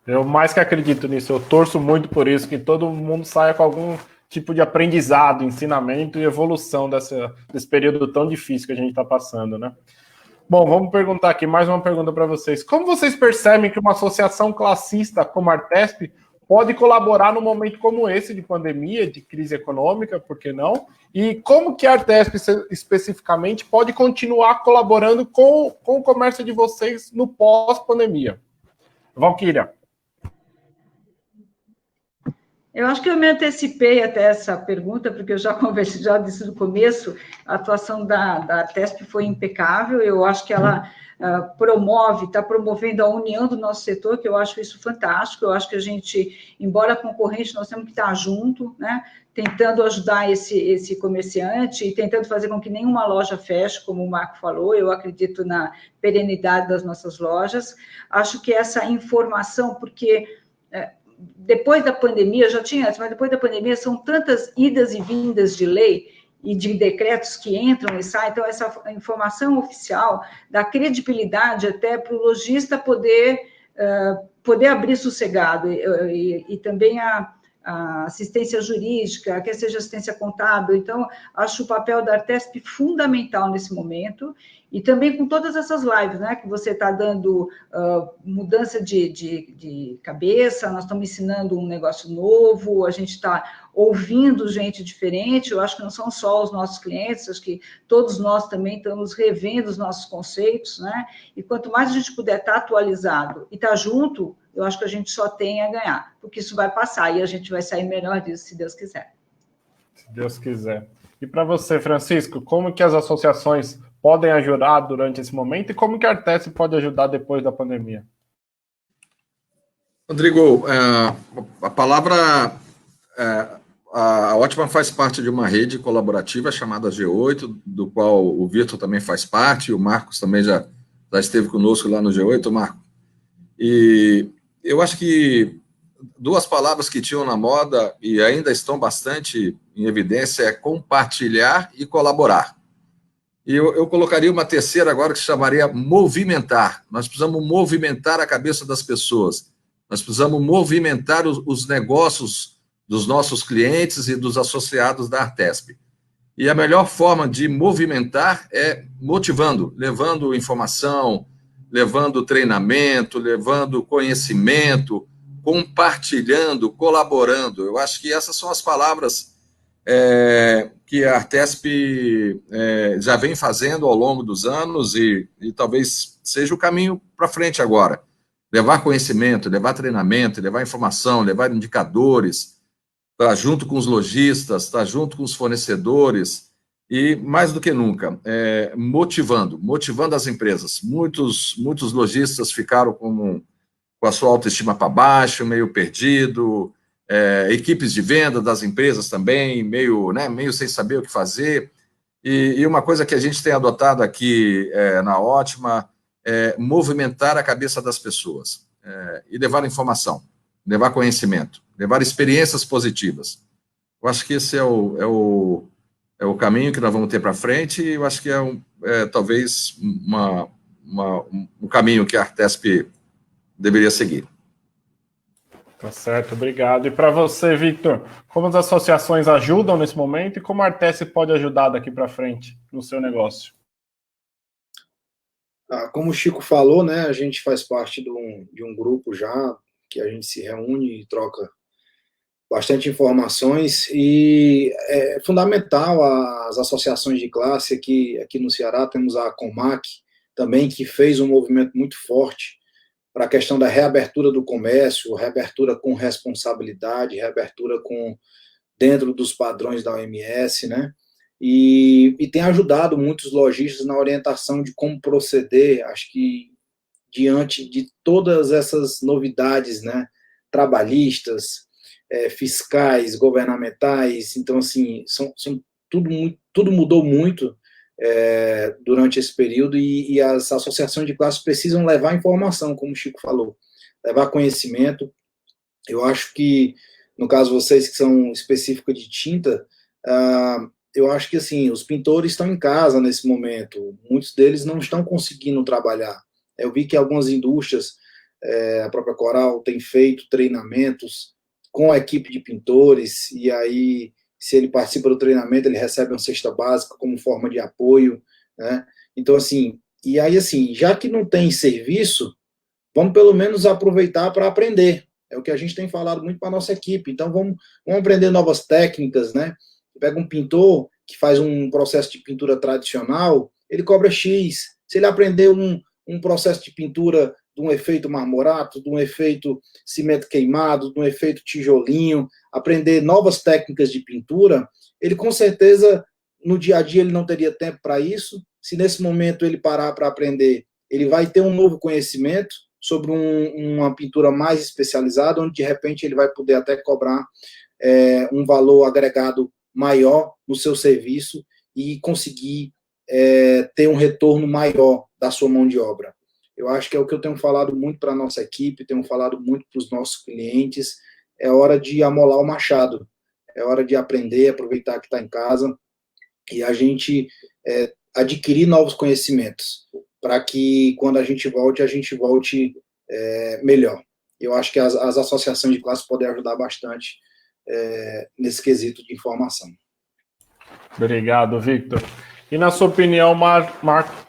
Eu mais que acredito nisso, eu torço muito por isso, que todo mundo saia com algum tipo de aprendizado, ensinamento e evolução desse período tão difícil que a gente está passando, né? Bom, vamos perguntar aqui, mais uma pergunta para vocês. Como vocês percebem que uma associação classista como a Artesp pode colaborar num momento como esse de pandemia, de crise econômica, por que não? E como que a Artesp especificamente pode continuar colaborando com o comércio de vocês no pós-pandemia? Valquíria. Eu acho que eu me antecipei até essa pergunta, porque eu já conversei, já disse no começo, a atuação da Artesp foi impecável, eu acho que ela está promovendo a união do nosso setor, que eu acho isso fantástico, eu acho que a gente, embora concorrente, nós temos que estar junto, né, tentando ajudar esse comerciante e tentando fazer com que nenhuma loja feche, como o Marco falou, eu acredito na perenidade das nossas lojas, acho que essa informação, porque depois da pandemia, já tinha antes, mas depois da pandemia são tantas idas e vindas de lei e de decretos que entram e saem, então essa informação oficial dá credibilidade até para o lojista poder abrir sossegado, e também a assistência jurídica, quer seja assistência contábil, então acho o papel da Artesp fundamental nesse momento, e também com todas essas lives, né, que você está dando mudança de cabeça, nós estamos ensinando um negócio novo, a gente está ouvindo gente diferente, eu acho que não são só os nossos clientes, acho que todos nós também estamos revendo os nossos conceitos, né, e quanto mais a gente puder estar atualizado e estar junto, eu acho que a gente só tem a ganhar, porque isso vai passar e a gente vai sair melhor disso, se Deus quiser. Se Deus quiser. E para você, Francisco, como que as associações podem ajudar durante esse momento e como que a Artesp pode ajudar depois da pandemia? Rodrigo, a palavra... a Ótima faz parte de uma rede colaborativa chamada G8, do qual o Vitor também faz parte, e o Marcos também já esteve conosco lá no G8, Marco. E eu acho que duas palavras que tinham na moda e ainda estão bastante em evidência é compartilhar e colaborar. E eu colocaria uma terceira agora que se chamaria movimentar. Nós precisamos movimentar a cabeça das pessoas. Nós precisamos movimentar os negócios dos nossos clientes e dos associados da Artesp. E a melhor forma de movimentar é motivando, levando informação, levando treinamento, levando conhecimento, compartilhando, colaborando. Eu acho que essas são as palavras que a Artesp já vem fazendo ao longo dos anos e talvez seja o caminho para frente agora. Levar conhecimento, levar treinamento, levar informação, levar indicadores, estar junto com os lojistas, estar junto com os fornecedores e, mais do que nunca, motivando as empresas. Muitos lojistas ficaram com a sua autoestima para baixo, meio perdido, equipes de venda das empresas também, meio sem saber o que fazer. E uma coisa que a gente tem adotado aqui na Ótima é movimentar a cabeça das pessoas e levar informação, levar conhecimento, levar experiências positivas. Eu acho que esse é o caminho que nós vamos ter para frente e eu acho que talvez um caminho que a Artesp deveria seguir. Tá certo, obrigado. E para você, Victor, como as associações ajudam nesse momento e como a Artesp pode ajudar daqui para frente no seu negócio? Como o Chico falou, né, a gente faz parte de um grupo já, que a gente se reúne e troca bastante informações, e é fundamental as associações de classe. Aqui no Ceará temos a Comac também, que fez um movimento muito forte para a questão da reabertura do comércio, reabertura com responsabilidade, reabertura dentro dos padrões da OMS, né? E tem ajudado muitos lojistas na orientação de como proceder, acho que diante de todas essas novidades, né, trabalhistas, fiscais, governamentais. Então, assim, tudo mudou muito durante esse período e as associações de classe precisam levar informação, como o Chico falou, levar conhecimento. Eu acho que, no caso vocês que são específicos de tinta, eu acho que assim, os pintores estão em casa nesse momento, muitos deles não estão conseguindo trabalhar. Eu vi que algumas indústrias, a própria Coral tem feito treinamentos com a equipe de pintores, e aí, se ele participa do treinamento, ele recebe uma cesta básica como forma de apoio, né? Então, assim, e aí, assim, já que não tem serviço, vamos pelo menos aproveitar para aprender, É o que a gente tem falado muito para a nossa equipe. Então, vamos aprender novas técnicas, né? Pega um pintor que faz um processo de pintura tradicional, ele cobra X. Se ele aprender um processo de pintura de um efeito marmorato, de um efeito cimento queimado, de um efeito tijolinho, aprender novas técnicas de pintura, ele com certeza, no dia a dia, ele não teria tempo para isso. Se nesse momento ele parar para aprender, ele vai ter um novo conhecimento sobre uma pintura mais especializada, onde de repente ele vai poder até cobrar um valor agregado maior no seu serviço e conseguir ter um retorno maior da sua mão de obra. Eu acho que é o que eu tenho falado muito para a nossa equipe, tenho falado muito para os nossos clientes, é hora de amolar o machado, é hora de aprender, aproveitar que está em casa e a gente adquirir novos conhecimentos, para que quando a gente volte melhor. Eu acho que as associações de classe podem ajudar bastante nesse quesito de informação. Obrigado, Victor. E na sua opinião, Marco?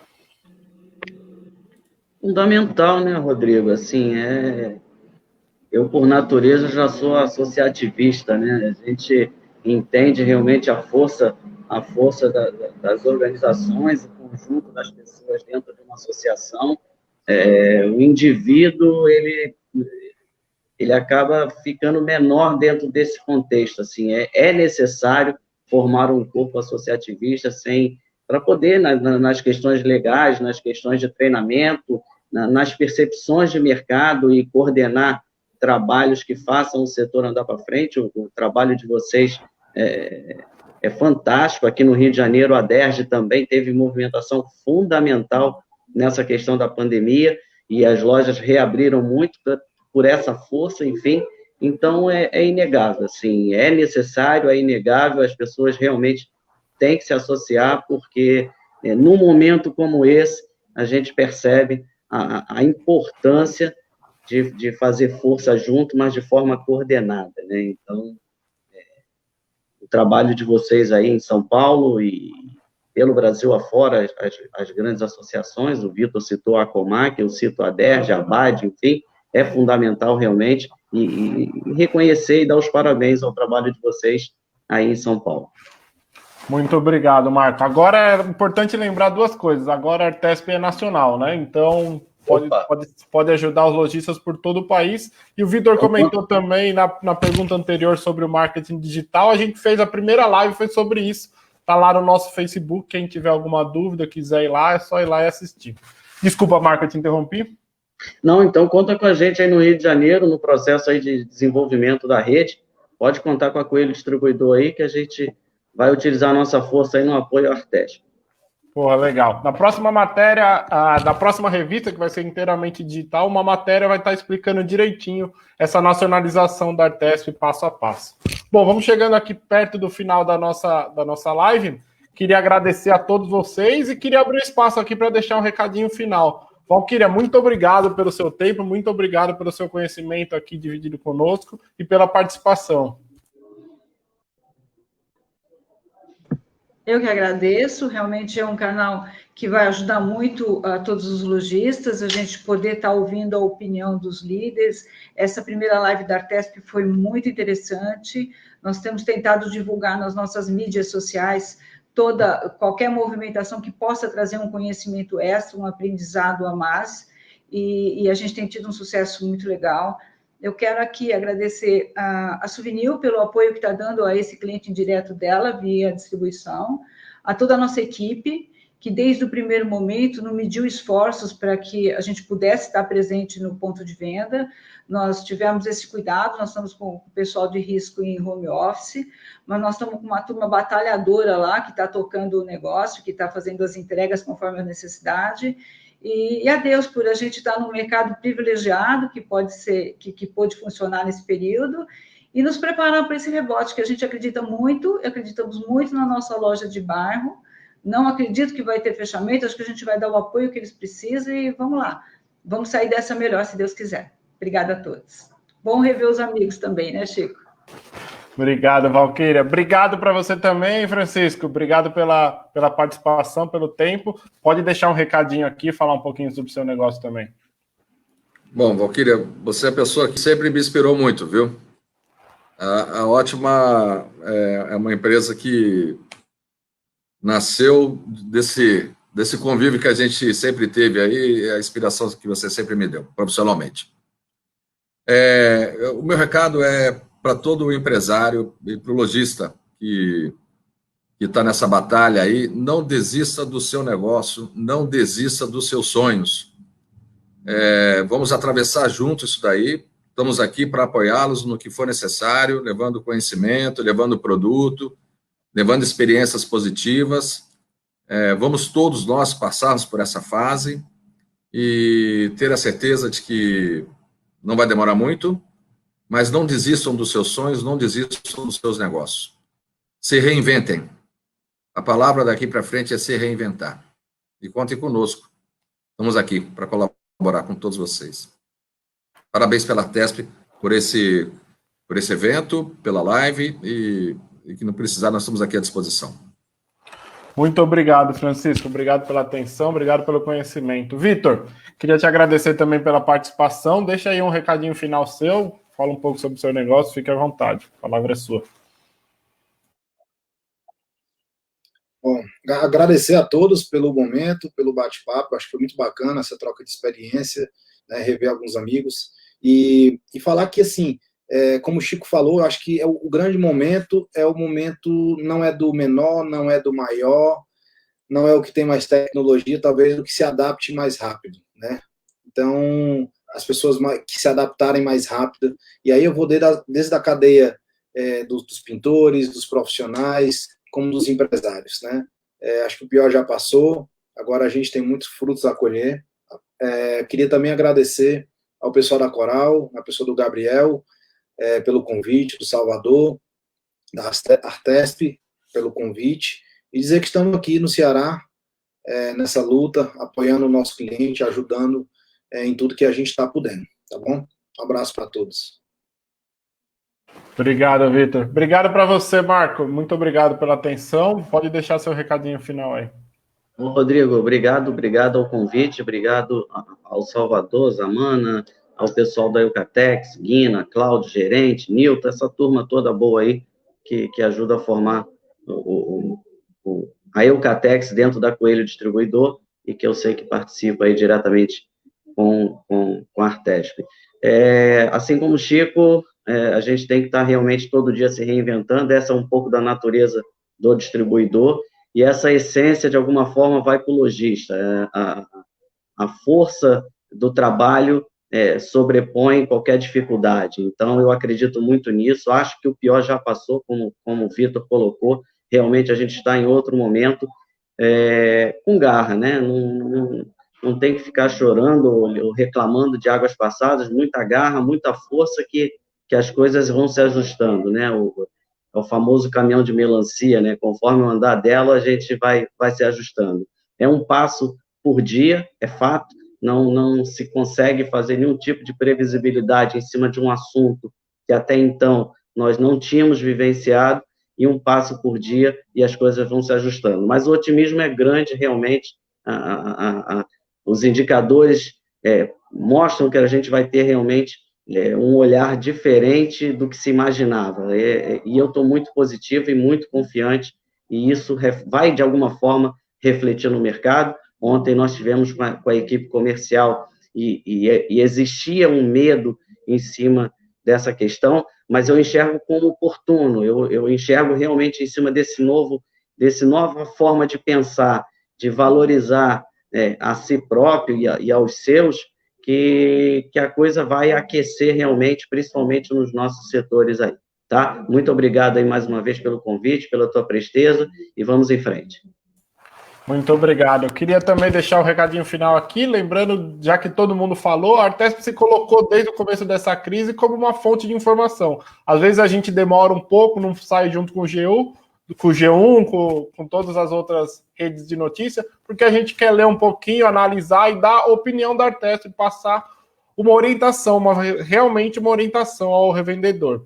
Fundamental, né, Rodrigo? Assim, eu, por natureza, já sou associativista, né? A gente entende realmente a força das organizações, o conjunto das pessoas dentro de uma associação. O indivíduo, ele acaba ficando menor dentro desse contexto. Assim, é necessário formar um corpo associativista para poder, nas questões legais, nas questões de treinamento, nas percepções de mercado e coordenar trabalhos que façam o setor andar para frente. O trabalho de vocês é fantástico. Aqui no Rio de Janeiro, a DERJ também teve movimentação fundamental nessa questão da pandemia, e as lojas reabriram muito por essa força, enfim. Então, é inegável, assim, é necessário, é inegável, as pessoas realmente têm que se associar, porque num momento como esse, a gente percebe a importância de fazer força junto, mas de forma coordenada, né? Então, o trabalho de vocês aí em São Paulo e pelo Brasil afora, as grandes associações, o Vitor citou a Comac, eu cito a DERJ, a ABAD, enfim, é fundamental realmente, e reconhecer e dar os parabéns ao trabalho de vocês aí em São Paulo. Muito obrigado, Marco. Agora é importante lembrar duas coisas. Agora a Artesp é nacional, né? Então pode ajudar os lojistas por todo o país. E o Vitor comentou também na pergunta anterior sobre o marketing digital. A gente fez a primeira live, foi sobre isso. Está lá no nosso Facebook. Quem tiver alguma dúvida, quiser ir lá, é só ir lá e assistir. Desculpa, Marco, eu te interrompi. Não, então conta com a gente aí no Rio de Janeiro, no processo aí de desenvolvimento da rede. Pode contar com a Coelho Distribuidor aí, que a gente vai utilizar a nossa força aí no apoio à Artesp. Porra, legal. Na próxima matéria, da próxima revista, que vai ser inteiramente digital, uma matéria vai estar explicando direitinho essa nacionalização da Artesp passo a passo. Bom, vamos chegando aqui perto do final da nossa live. Queria agradecer a todos vocês e queria abrir espaço aqui para deixar um recadinho final. Valquíria, muito obrigado pelo seu tempo, muito obrigado pelo seu conhecimento aqui dividido conosco e pela participação. Eu que agradeço, realmente é um canal que vai ajudar muito a todos os lojistas, a gente poder estar ouvindo a opinião dos líderes. Essa primeira live da Artesp foi muito interessante, nós temos tentado divulgar nas nossas mídias sociais qualquer movimentação que possa trazer um conhecimento extra, um aprendizado a mais, e a gente tem tido um sucesso muito legal. Eu quero aqui agradecer a Souvenir pelo apoio que está dando a esse cliente indireto dela, via distribuição, a toda a nossa equipe, que desde o primeiro momento não mediu esforços para que a gente pudesse estar presente no ponto de venda. Nós tivemos esse cuidado, nós estamos com o pessoal de risco em home office, mas nós estamos com uma turma batalhadora lá, que está tocando o negócio, que está fazendo as entregas conforme a necessidade. E a Deus por a gente estar num mercado privilegiado, que pôde funcionar nesse período, e nos preparar para esse rebote, que a gente acreditamos muito na nossa loja de bairro. Não acredito que vai ter fechamento, acho que a gente vai dar o apoio que eles precisam e vamos lá. Vamos sair dessa melhor, se Deus quiser. Obrigada a todos. Bom rever os amigos também, né, Chico? Obrigado, Valquíria. Obrigado para você também, Francisco. Obrigado pela participação, pelo tempo. Pode deixar um recadinho aqui, falar um pouquinho sobre o seu negócio também. Bom, Valquíria, você é a pessoa que sempre me inspirou muito, viu? A Ótima é uma empresa que nasceu desse convívio que a gente sempre teve aí, a inspiração que você sempre me deu, profissionalmente. O meu recado é para todo empresário e para o lojista que está nessa batalha aí, não desista do seu negócio, não desista dos seus sonhos. Vamos atravessar junto isso daí, estamos aqui para apoiá-los no que for necessário, levando conhecimento, levando produto, levando experiências positivas. Vamos todos nós passarmos por essa fase e ter a certeza de que não vai demorar muito, mas não desistam dos seus sonhos, não desistam dos seus negócios. Se reinventem. A palavra daqui para frente é se reinventar. E contem conosco. Estamos aqui para colaborar com todos vocês. Parabéns pela TESP por esse evento, pela live, e que não precisar, nós estamos aqui à disposição. Muito obrigado, Francisco. Obrigado pela atenção, obrigado pelo conhecimento. Vitor, queria te agradecer também pela participação. Deixa aí um recadinho final seu, fala um pouco sobre o seu negócio, fique à vontade. A palavra é sua. Bom, agradecer a todos pelo momento, pelo bate-papo, acho que foi muito bacana essa troca de experiência, né, rever alguns amigos, e falar que, assim, como o Chico falou, acho que o grande momento é o momento, não é do menor, não é do maior, não é o que tem mais tecnologia, talvez o que se adapte mais rápido, né? Então, as pessoas que se adaptarem mais rápido, e aí eu vou desde a cadeia dos pintores, dos profissionais, como dos empresários, né? Acho que o pior já passou, agora a gente tem muitos frutos a colher. Queria também agradecer ao pessoal da Coral, a pessoa do Gabriel, pelo convite, do Salvador, da Artesp, pelo convite, e dizer que estamos aqui no Ceará, nessa luta, apoiando o nosso cliente, ajudando em tudo que a gente está podendo, tá bom? Um abraço para todos. Obrigado, Vitor. Obrigado para você, Marco. Muito obrigado pela atenção. Pode deixar seu recadinho final aí. Ô, Rodrigo, obrigado ao convite, obrigado ao Salvador, Zamana, ao pessoal da Eucatex, Guina, Cláudio, gerente, Nilton, essa turma toda boa aí, que ajuda a formar a Eucatex dentro da Coelho Distribuidor, e que eu sei que participa aí diretamente com a Artesp. Assim como o Chico, a gente tem que estar realmente todo dia se reinventando, essa é um pouco da natureza do distribuidor, e essa essência, de alguma forma, vai para o lojista. A força do trabalho sobrepõe qualquer dificuldade. Então, eu acredito muito nisso. Acho que o pior já passou, como o Vitor colocou. Realmente, a gente está em outro momento, com garra, né? Não tem que ficar chorando ou reclamando de águas passadas. Muita garra, muita força que as coisas vão se ajustando, né? É o famoso caminhão de melancia, né? Conforme o andar dela, a gente vai se ajustando. É um passo por dia, é fato, não se consegue fazer nenhum tipo de previsibilidade em cima de um assunto que até então nós não tínhamos vivenciado, e um passo por dia, e as coisas vão se ajustando. Mas o otimismo é grande, realmente, os indicadores mostram que a gente vai ter realmente um olhar diferente do que se imaginava. E eu estou muito positivo e muito confiante, e isso vai, de alguma forma, refletir no mercado. Ontem nós tivemos com a equipe comercial, e existia um medo em cima dessa questão, mas eu enxergo como oportuno, eu enxergo realmente em cima dessa nova forma de pensar, de valorizar a si próprio e aos seus, que a coisa vai aquecer realmente, principalmente nos nossos setores aí, tá? Muito obrigado aí mais uma vez pelo convite, pela tua presteza, e vamos em frente. Muito obrigado. Eu queria também deixar o recadinho final aqui, lembrando, já que todo mundo falou, a Artesp se colocou desde o começo dessa crise como uma fonte de informação. Às vezes a gente demora um pouco, não sai junto com o G1, com todas as outras redes de notícia, porque a gente quer ler um pouquinho, analisar e dar a opinião da Artesp, passar uma orientação, realmente uma orientação ao revendedor.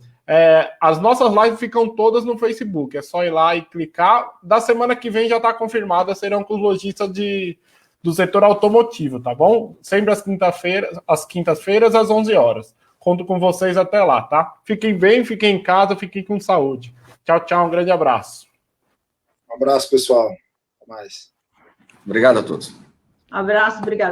As nossas lives ficam todas no Facebook, é só ir lá e clicar. Da semana que vem já está confirmada, serão com os lojistas do setor automotivo, tá bom? Sempre às quintas-feiras, às 11 horas. Conto com vocês até lá, tá? Fiquem bem, fiquem em casa, fiquem com saúde. Tchau, tchau, um grande abraço. Um abraço, pessoal. Até mais. Obrigado a todos. Abraço, obrigada.